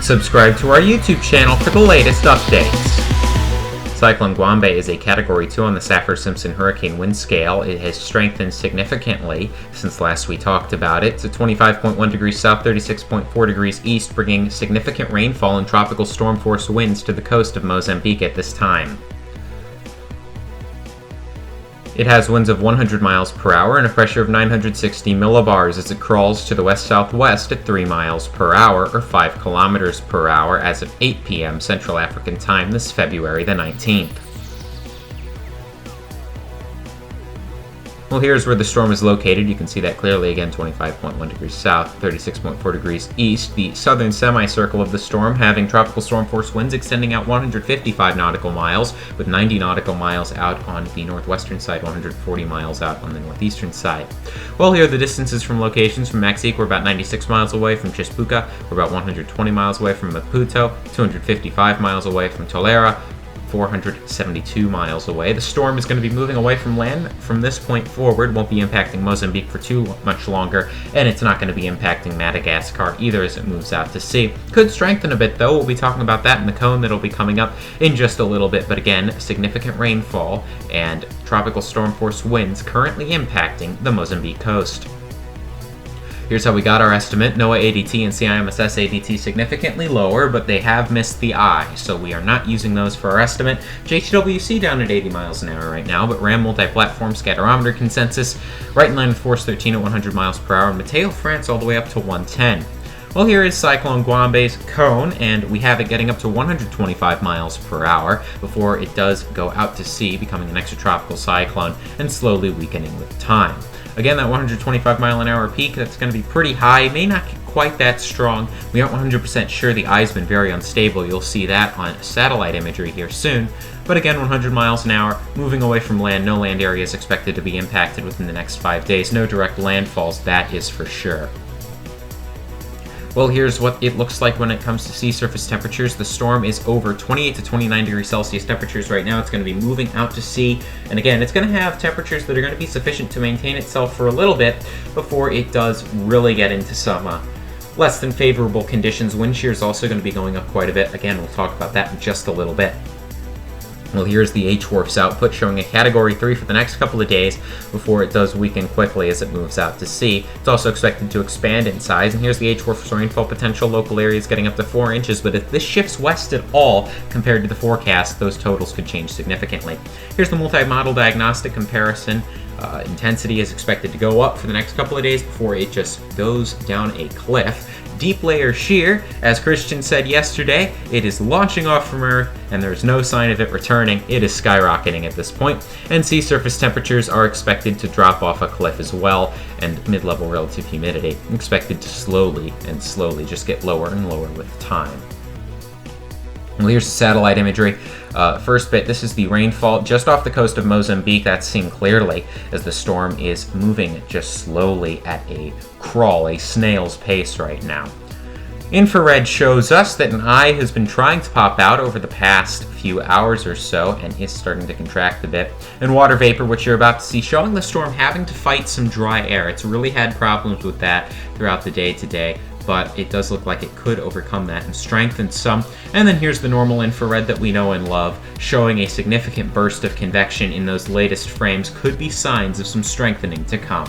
Subscribe to our YouTube channel for the latest updates. Cyclone Guambe is a Category 2 on the Saffir-Simpson hurricane wind scale. It has strengthened significantly since last we talked about it. It's at 25.1 degrees south, 36.4 degrees east, bringing significant rainfall and tropical storm force winds to the coast of Mozambique at this time. It has winds of 100 miles per hour and a pressure of 960 millibars as it crawls to the west-southwest at 3 miles per hour or 5 kilometers per hour as of 8 p.m. Central African Time this February the 19th. Well, here's where the storm is located. You can see that clearly again, 25.1 degrees south, 36.4 degrees east. The southern semicircle of the storm having tropical storm force winds extending out 155 nautical miles, with 90 nautical miles out on the northwestern side, 140 miles out on the northeastern side. Well, here are the distances from locations. From Mexique, we're about 96 miles away. From Chispuca, we're about 120 miles away. From Maputo, 255 miles away. From Tolera, 472 miles away. The storm is going to be moving away from land from this point forward, won't be impacting Mozambique for too much longer, and it's not going to be impacting Madagascar either as it moves out to sea. Could strengthen a bit though, we'll be talking about that in the cone that'll be coming up in just a little bit, but again, significant rainfall and tropical storm force winds currently impacting the Mozambique coast. Here's how we got our estimate. NOAA ADT and CIMSS ADT significantly lower, but they have missed the eye, so we are not using those for our estimate. JTWC down at 80 miles an hour right now, but RAM multi-platform scatterometer consensus right in line with Force 13 at 100 miles per hour, and Mateo, France all the way up to 110. Well, here is Cyclone Guambe's cone, and we have it getting up to 125 miles per hour before it does go out to sea, becoming an extratropical cyclone and slowly weakening with time. Again, that 125 mile an hour peak, that's going to be pretty high, may not get quite that strong. We aren't 100% sure. The eye's been very unstable. You'll see that on satellite imagery here soon. But again, 100 miles an hour, moving away from land. No land area is expected to be impacted within the next 5 days. No direct landfalls, that is for sure. Well, here's what it looks like when it comes to sea surface temperatures. The storm is over 28 to 29 degrees Celsius temperatures right now. It's going to be moving out to sea. And again, it's going to have temperatures that are going to be sufficient to maintain itself for a little bit before it does really get into some less than favorable conditions. Wind shear is also going to be going up quite a bit. Again, we'll talk about that in just a little bit. Well, here's the H-WRF's output showing a Category 3 for the next couple of days before it does weaken quickly as it moves out to sea. It's also expected to expand in size, and here's the H-WRF's rainfall potential. Local areas getting up to 4 inches, but if this shifts west at all compared to the forecast, those totals could change significantly. Here's the multi-model diagnostic comparison. Intensity is expected to go up for the next couple of days before it just goes down a cliff. Deep layer shear, as Christian said yesterday, it is launching off from Earth and there's no sign of it returning. It is skyrocketing at this point, and sea surface temperatures are expected to drop off a cliff as well, and mid-level relative humidity expected to slowly just get lower and lower with time. Well, here's the satellite imagery. First bit, this is the rainfall just off the coast of Mozambique. That's seen clearly as the storm is moving just slowly at a crawl, a snail's pace right now. Infrared shows us that an eye has been trying to pop out over the past few hours or so and is starting to contract a bit. And water vapor, which you're about to see, showing the storm having to fight some dry air. It's really had problems with that throughout the day today, but it does look like it could overcome that and strengthen some. And then here's the normal infrared that we know and love, showing a significant burst of convection in those latest frames. Could be signs of some strengthening to come.